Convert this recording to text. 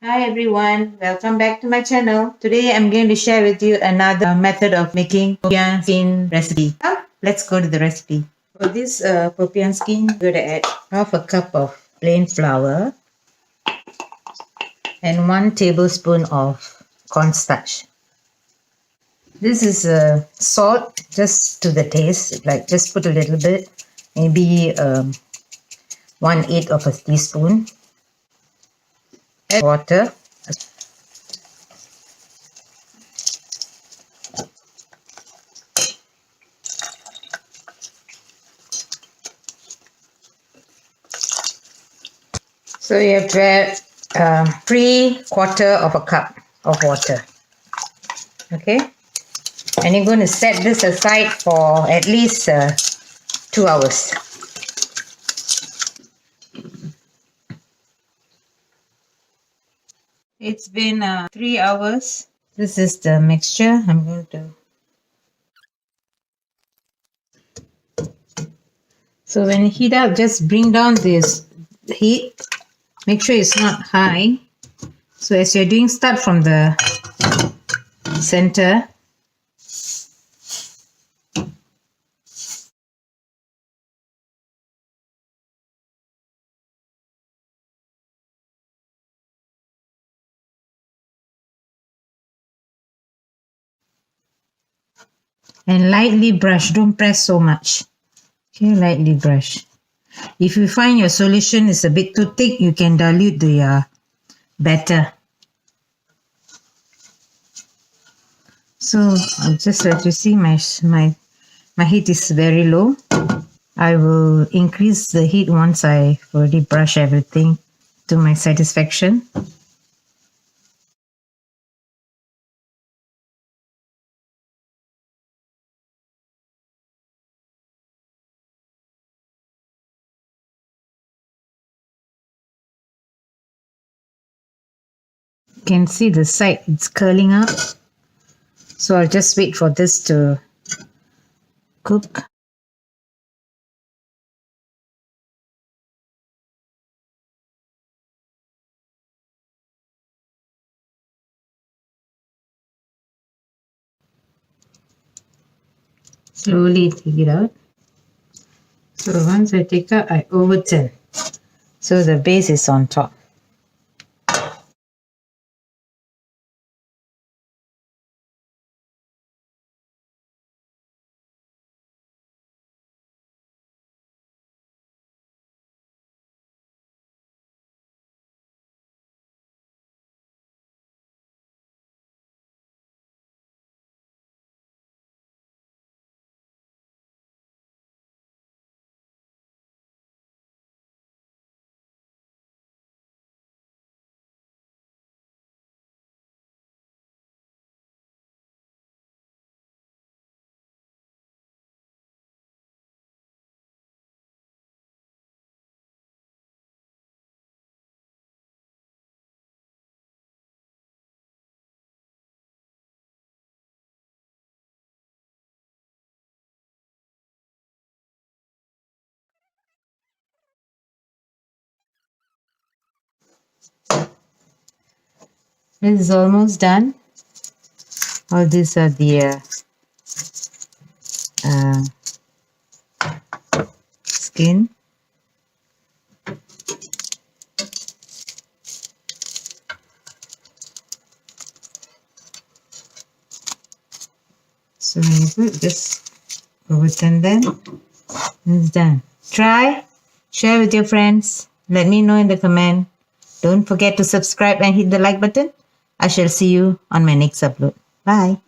Hi everyone, welcome back to my channel. Today I'm going to share with you another method of making popiah skin recipe. Let's go to the recipe. For this popiah skin, I'm going to add half a cup of plain flour and 1 tablespoon of cornstarch. This is salt just to the taste, like just put a little bit, maybe 1/8 of a teaspoon. Add water. So you have to add 3/4 of a cup of water. Okay, and you're going to set this aside for at least 2 hours. It's been 3 hours. This is the mixture. I'm going to. So when you heat up, just bring down this heat. Make sure it's not high. So as you're doing, start from the center. And lightly brush, don't press so much. Okay, lightly brush. If you find your solution is a bit too thick, you can dilute the batter. So I'll just let you see my heat is very low. I will increase the heat once I already brush everything to my satisfaction. You can see the side, it's curling up. So I'll just wait for this to cook. Slowly take it out. So once I take out, I overturn. So the base is on top. This is almost done. All these are the skin. So when you put this overturn them, it's done. Try, share with your friends. Let me know in the comment. Don't forget to subscribe and hit the like button. I shall see you on my next upload. Bye.